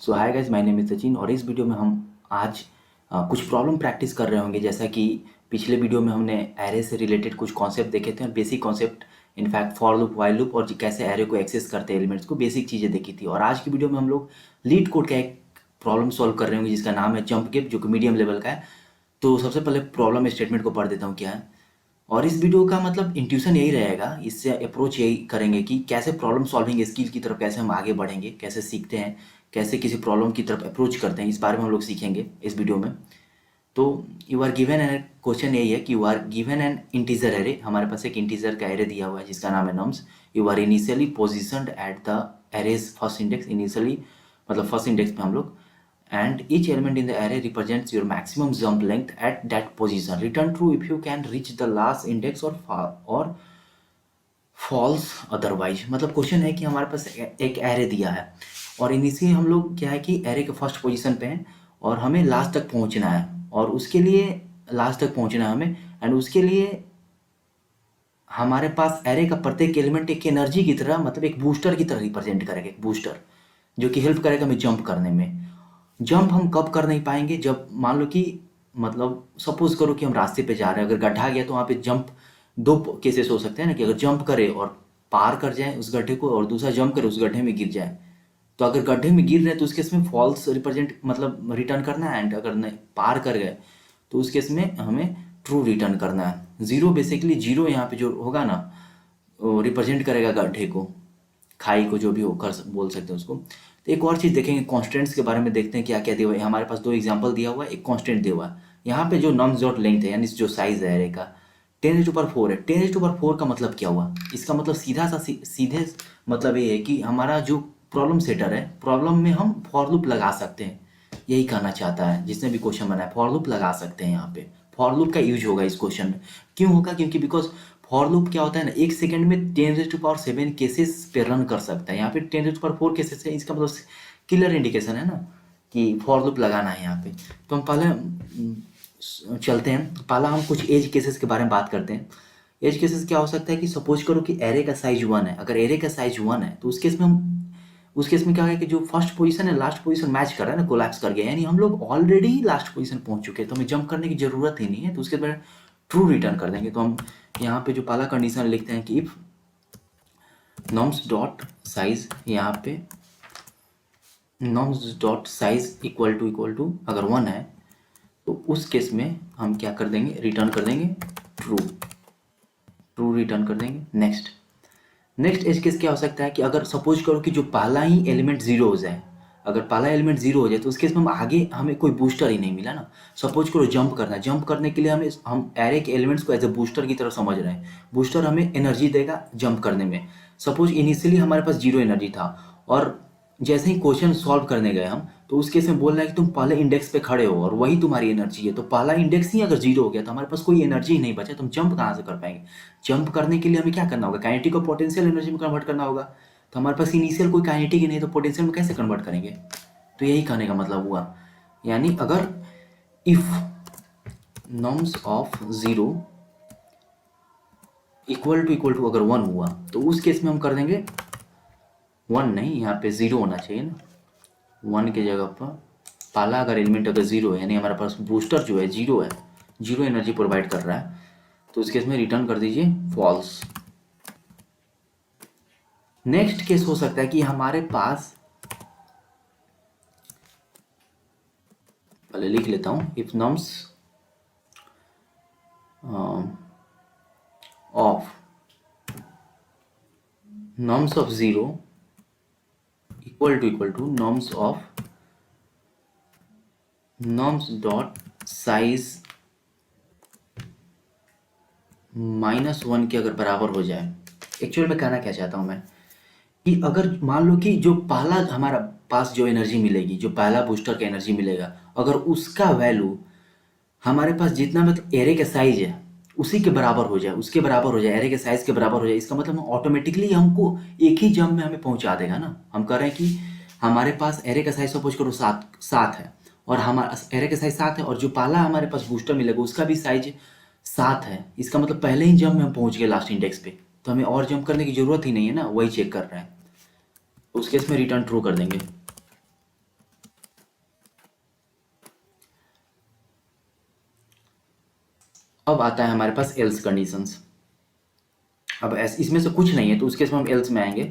So hi guys, my name is Sachin और इस video में हम आज कुछ प्रॉब्लम प्रैक्टिस कर रहे होंगे। जैसा कि पिछले वीडियो में हमने एरे से रिलेटेड कुछ कॉन्सेप्ट देखे थे, basic concept, in fact for loop, while loop और कैसे एरे को एक्सेस करते हैं एलिमेंट्स को, बेसिक चीज़ें देखी थी। और आज की वीडियो में हम लोग लीड कोड का एक प्रॉब्लम सॉल्व कर रहे होंगे जिसका नाम है जंप गिप, जो कि मीडियम लेवल का है। तो सबसे पहले प्रॉब्लम स्टेटमेंट को पढ़ देता हूँ क्या है। और इस वीडियो का मतलब इंट्यूशन यही रहेगा, इससे अप्रोच यही करेंगे कि कैसे प्रॉब्लम सॉल्विंग स्किल की तरफ कैसे हम आगे बढ़ेंगे, कैसे सीखते हैं, कैसे किसी प्रॉब्लम की तरफ अप्रोच करते हैं, इस बारे में हम लोग सीखेंगे इस वीडियो में। तो you are given an question यही है कि you are given an integer array. हमारे पास एक इंटीजर का एरे दिया हुआ है जिसका नाम है nums. You are initially positioned at the array's first index, initially मतलब फर्स्ट इंडेक्स पे हम लोग, and each element in the array represents your maximum jump length at that position. Return true if you can reach the last index or false otherwise। मतलब question है कि हमारे पास एक एरे दिया है और इनिशियली हम लोग क्या है कि एरे के फर्स्ट पोजीशन पे हैं और हमें लास्ट तक पहुंचना है, और उसके लिए लास्ट तक पहुंचना है हमें, एंड उसके लिए हमारे पास एरे का प्रत्येक एलिमेंट एक एनर्जी की तरह, मतलब एक बूस्टर की तरह रिप्रेजेंट करेगा, एक बूस्टर जो कि हेल्प करेगा हमें जंप करने में। जंप हम कब कर नहीं पाएंगे, जब मान लो कि मतलब सपोज करो कि हम रास्ते पे जा रहे हैं, अगर गड्ढा गया तो वहाँ पे जंप, दो केसेस हो सकते हैं ना, कि अगर जंप करे और पार कर जाए उस गड्ढे को, और दूसरा जंप करे उस गड्ढे में गिर जाए। तो अगर गड्ढे में गिर रहे हैं तो उस केस में फॉल्स रिप्रेजेंट मतलब रिटर्न करना है, एंड अगर नहीं पार कर गए तो उस केस में हमें ट्रू रिटर्न करना है। जीरो, बेसिकली जीरो यहाँ पे जो होगा ना रिप्रेजेंट करेगा गड्ढे को, खाई को, जो भी हो कर बोल सकते हैं उसको। तो एक और चीज़ देखेंगे, कॉन्स्टेंट्स के बारे में देखते हैं क्या क्या दिया हुआ है। हमारे पास दो एग्जांपल दिया हुआ है, एक कॉन्स्टेंट दिया हुआ है। यहाँ पे जो नम्स डॉट लेंथ है, यानी जो साइज है एरे का 10⁴ है। 10⁴ का मतलब क्या हुआ, इसका मतलब सीधा सा सीधे मतलब ये है कि हमारा जो प्रॉब्लम सेटर है, प्रॉब्लम में हम फॉर लूप लगा सकते हैं। यही कहना चाहता है जिसने भी क्वेश्चन बनाया, फॉर लूप लगा सकते हैं। यहाँ पे फॉर लूप का यूज होगा इस क्वेश्चन में। क्यों होगा, क्योंकि बिकॉज फॉर लूप क्या होता है ना, एक सेकंड में 10⁻7 केसेस पे रन कर सकता है। यहाँ पे 10⁴ केसेस है, इसका मतलब क्लियर इंडिकेशन है ना कि फॉर लूप लगाना है यहाँ पे। तो हम पहले चलते हैं, पहला हम कुछ एज केसेस के बारे में बात करते हैं। एज केसेस क्या हो सकता है कि सपोज करो कि एरे का साइज 1 है। अगर एरे का साइज 1 है तो उस केस में क्या है कि जो फर्स्ट पोजीशन है लास्ट पोजीशन मैच कर रहा है ना, कोलैप्स कर गया, यानी हम लोग ऑलरेडी लास्ट पोजीशन पहुंच चुके हैं, तो हमें जंप करने की जरूरत ही नहीं है। तो उसके बाद ट्रू रिटर्न कर देंगे। तो हम यहाँ पे जो पहला कंडीशन लिखते हैं कि इफ नॉम्स डॉट साइज, यहाँ पे nums dot size equal to अगर 1 है तो उस केस में हम क्या कर देंगे, रिटर्न कर देंगे ट्रू रिटर्न कर देंगे। नेक्स्ट एज केस क्या हो सकता है कि अगर सपोज करो कि जो पहला ही एलिमेंट जीरो हो जाए, अगर पहला एलिमेंट जीरो हो जाए तो उस केस में हम आगे हमें कोई बूस्टर ही नहीं मिला ना। सपोज करो जंप करना है, जंप करने के लिए हम एरे के एलिमेंट्स को एज ए बूस्टर की तरह समझ रहे हैं। बूस्टर हमें एनर्जी देगा जंप करने में। सपोज इनिशियली हमारे पास जीरो एनर्जी था और जैसे ही क्वेश्चन सॉल्व करने गए हम, तो उस केस में बोल रहा है कि तुम पहले इंडेक्स पे खड़े हो और वही तुम्हारी एनर्जी है। तो पहला इंडेक्स ही अगर जीरो हो गया तो हमारे पास कोई एनर्जी ही नहीं बचा, तो हम जंप कहाँ से कर पाएंगे। जंप करने के लिए हमें क्या करना होगा, काइनेटिक को पोटेंशियल एनर्जी में कन्वर्ट करना होगा। तो हमारे पास इनिशियल कोई काइनेटिक ही नहीं, तो पोटेंशियल में कैसे कन्वर्ट करेंगे। तो यही कहने का मतलब हुआ, यानी अगर if norms of zero equal to अगर 1 हुआ तो उस केस में हम कर देंगे 1 नहीं, यहाँ पे 0 होना चाहिए ना। 1 की जगह पर पहला अगर एलिमेंट अगर 0 है, यानी हमारे पास बूस्टर जो है 0 है, 0 एनर्जी प्रोवाइड कर रहा है, तो इस केस में रिटर्न कर दीजिए फॉल्स। नेक्स्ट केस हो सकता है कि हमारे पास, पहले लिख लेता हूं, if nums of nums of 0 equal to nums of nums dot size -1 के अगर बराबर हो जाए। एक्चुअल में कहना क्या चाहता हूं मैं कि अगर मान लो कि जो पहला हमारा पास जो एनर्जी मिलेगी, जो पहला बूस्टर का एनर्जी मिलेगा, अगर उसका वैल्यू हमारे पास जितना मतलब एरे का साइज है उसी के बराबर हो जाए, उसके बराबर हो जाए, एरे के साइज के बराबर हो जाए, इसका मतलब ऑटोमेटिकली हमको एक ही जंप में हमें पहुंचा देगा ना। हम कह रहे हैं कि हमारे पास एरे का साइज सपोज करो 7 है, और हमारा एरे का साइज 7 है, और जो पहला हमारे पास बूस्टर मिलेगा उसका भी साइज 7 है। इसका मतलब पहले ही जंप में हम पहुंच गए लास्ट इंडेक्स पे, तो हमें और जंप करने की जरूरत ही नहीं है ना, वही चेक कर रहे हैं। उस केस में रिटर्न ट्रू कर देंगे। अब आता है हमारे पास एल्स कंडीशंस। अब इसमें से कुछ नहीं है तो उसके इसमें हम एल्स में आएंगे।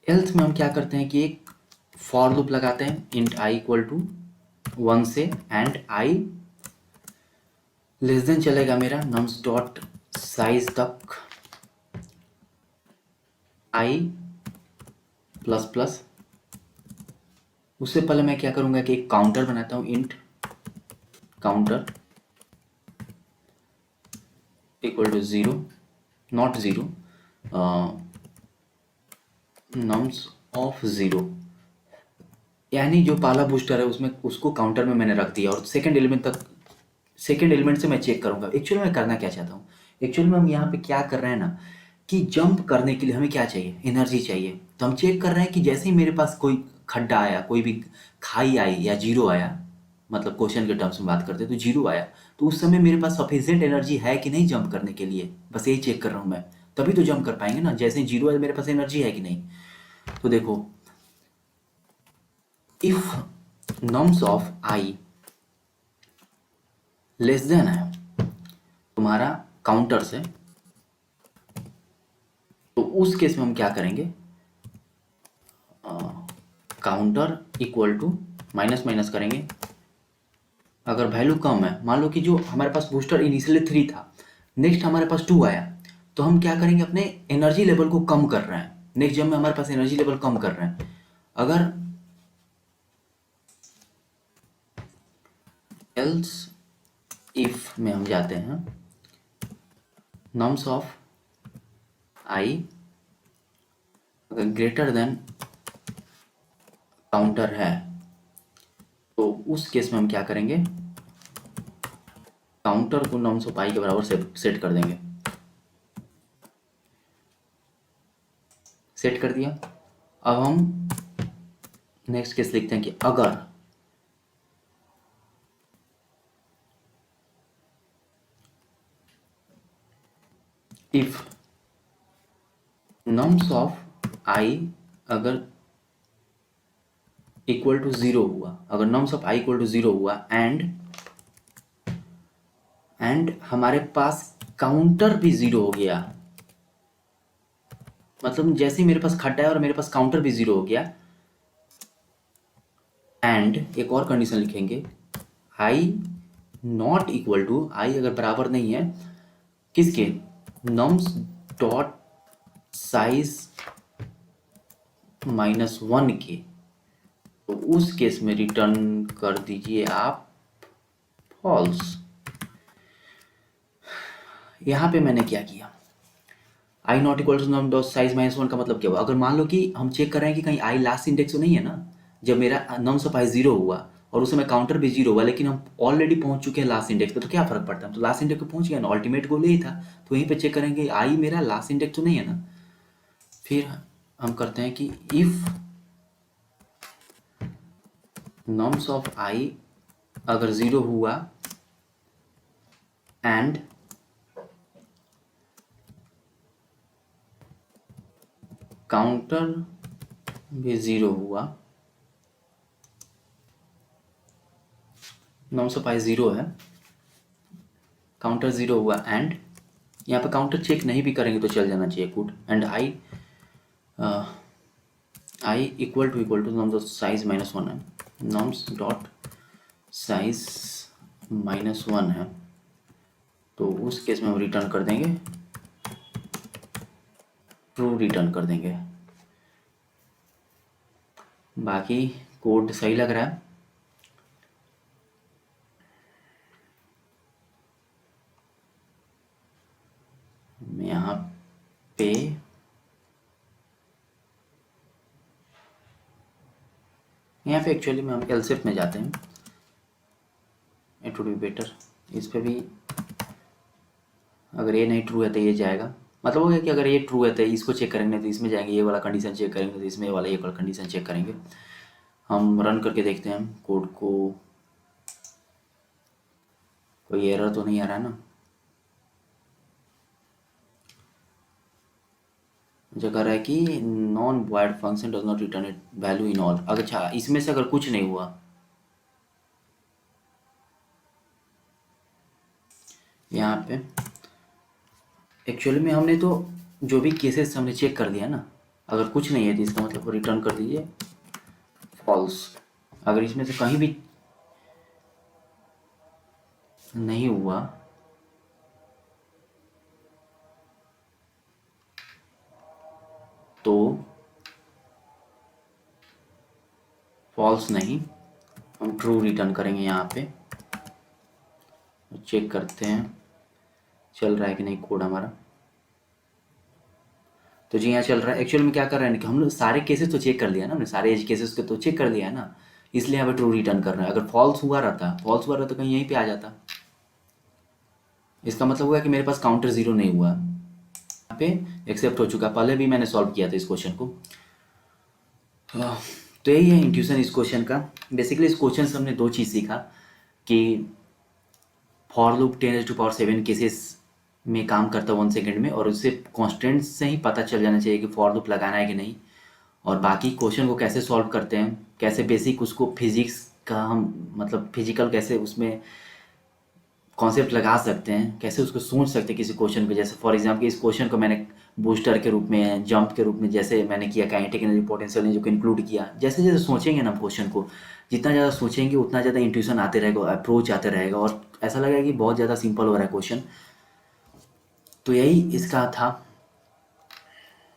एल्स में हम क्या करते हैं कि एक फॉर लूप लगाते हैं इंट आई इक्वल टू 1 से एंड आई लेस देन चलेगा मेरा नम्स डॉट साइज तक आई प्लस प्लस। उससे पहले मैं क्या करूँगा कि एक काउंटर बनाता हूँ int counter equal to zero not zero nums of zero, यानी जो पहला बूस्टर है उसमें उसको काउंटर में मैंने रख दिया और सेकेंड एलिमेंट से मैं चेक करूँगा। एक्चुअली मैं करना क्या चाहता हूँ, एक्चुअली में हम यहाँ पे क्या कर रहे हैं ना कि जंप करने के लिए हमें क्या चाहिए, एनर्जी चाहिए। तो हम चेक कर रहे हैं कि जैसे ही मेरे पास कोई खड्डा आया, कोई भी खाई आई या जीरो आया, मतलब क्वेश्चन के टर्म्स में बात करते हैं तो जीरो आया, तो उस समय मेरे पास सफिशिएंट एनर्जी है कि नहीं जंप करने के लिए, बस यही चेक कर रहा हूँ मैं। तभी तो जंप कर पाएंगे ना, जैसे ही जीरो आया मेरे पास एनर्जी है कि नहीं। तो देखो if norms of I less than है तुम्हारा काउंटर से, तो उस केस में हम क्या करेंगे, counter equal to minus minus करेंगे। अगर वैल्यू कम है, मान लो कि जो हमारे पास बूस्टर इनिशियली 3 था, नेक्स्ट हमारे पास 2 आया, तो हम क्या करेंगे, अपने एनर्जी लेवल को कम कर रहे हैं। नेक्स्ट जब में हमारे पास एनर्जी लेवल कम कर रहे हैं, अगर एल्स इफ में हम जाते हैं, नॉर्म्स ऑफ आई अगर ग्रेटर देन काउंटर है, तो उस केस में हम क्या करेंगे, काउंटर को नॉर्म्स ऑफ आई के बराबर सेट कर देंगे। सेट कर दिया। अब हम नेक्स्ट केस लिखते हैं कि अगर इफ नम्स ऑफ आई अगर इक्वल टू ज़ीरो हुआ, अगर nums of i equal to zero हुआ एंड हमारे पास काउंटर भी ज़ीरो हो गया, मतलब जैसे ही मेरे पास खड्डा है और मेरे पास काउंटर भी ज़ीरो हो गया, एंड एक और कंडीशन लिखेंगे, आई नॉट इक्वल टू, आई अगर बराबर नहीं है किसके, नम्स डॉट साइज -1 के, तो उस केस में रिटर्न कर दीजिए आप फॉल्स। यहाँ पे मैंने क्या किया, I not equal to num dot size -1 का मतलब क्या हुआ, अगर मान लो कि हम चेक कर रहे हैं कि कहीं आई लास्ट इंडेक्स तो नहीं है ना, जब मेरा नम्स ऑफ आई जीरो हुआ और उस समय काउंटर भी जीरो हुआ, लेकिन हम ऑलरेडी पहुंच चुके हैं लास्ट इंडेक्स पे, तो क्या फर्क पड़ता है, तो लास्ट इंडेक्स पे पहुंच गया ना, अल्टीमेट गोल यही था। तो यहीं पे चेक करेंगे आई मेरा लास्ट इंडेक्स तो नहीं है ना। फिर हम करते हैं कि इफ नम्स ऑफ आई अगर ज़ीरो हुआ एंड काउंटर भी ज़ीरो हुआ, नम्स ऑफ आई ज़ीरो है, काउंटर ज़ीरो हुआ एंड यहाँ पे काउंटर चेक नहीं भी करेंगे तो चल जाना चाहिए, good, and i equal to nums of size -1 है, नम्स डॉट साइज -1 है, तो उस केस में हम रिटर्न कर देंगे ट्रू, रिटर्न कर देंगे। बाकी कोड सही लग रहा है। यहाँ पे एक्चुअली में हम एलसेफ में जाते हैं, इट वुड बी बेटर। इस पे भी अगर ये नहीं ट्रू है तो ये जाएगा, मतलब वो है कि अगर ये ट्रू है तो इसको चेक करेंगे तो इसमें जाएंगे, ये वाला कंडीशन चेक करेंगे तो इसमें वाला ये वाला कंडीशन चेक करेंगे। हम रन करके देखते हैं कोड को, कोई एरर तो नहीं आ रहा है ना। जो कह रहा है कि non void function does not return it value in all. अच्छा, इसमें से अगर कुछ नहीं हुआ, यहाँ पे एक्चुअली में हमने तो जो भी केसेस हमने चेक कर दिया ना, अगर कुछ नहीं है तो इसका मतलब रिटर्न कर दीजिए फॉल्स। अगर इसमें से कहीं भी नहीं हुआ तो फॉल्स नहीं, हम ट्रू रिटर्न करेंगे। यहाँ पे चेक करते हैं चल रहा है कि नहीं कोड हमारा। तो जी यहाँ चल रहा है। एक्चुअल में क्या कर रहे हैं कि हम लोग सारे केसेस तो चेक कर लिया ना, हमने सारे एज केसेस को तो चेक कर लिया है ना, इसलिए यहाँ पे ट्रू रिटर्न कर रहे हैं। अगर फॉल्स हुआ रहता कहीं यहीं पे आ जाता। इसका मतलब हुआ कि मेरे पास काउंटर जीरो नहीं हुआ, यहाँ पे एक्सेप्ट हो चुका। पहले भी मैंने सॉल्व किया था इस क्वेश्चन को। तो यही है इंट्यूशन इस क्वेश्चन का। बेसिकली इस क्वेश्चन से हमने दो चीज़ सीखा कि फॉर लूप 10⁻⁷ केसेस में काम करता है 1 सेकेंड में, और उससे कॉन्स्टेंट से ही पता चल जाना चाहिए कि फॉर लूप लगाना है कि नहीं। और बाकी क्वेश्चन को कैसे सॉल्व करते हैं, कैसे बेसिक उसको फिजिक्स का हम मतलब फिजिकल कैसे उसमें कॉन्सेप्ट लगा सकते हैं, कैसे उसको सोच सकते हैं किसी क्वेश्चन को। जैसे फॉर एग्जाम्पल इस क्वेश्चन को मैंने बूस्टर के रूप में, जंप के रूप में जैसे मैंने किया, काइनेटिक एनर्जी पोटेंशियल एनर्जी को इंक्लूड किया। जैसे जैसे सोचेंगे ना क्वेश्चन को, जितना ज़्यादा सोचेंगे उतना ज़्यादा इंट्यूशन आते रहेगा, अप्रोच आते रहेगा, और ऐसा लगेगा कि बहुत ज़्यादा सिंपल हो रहा है क्वेश्चन। तो यही इसका था।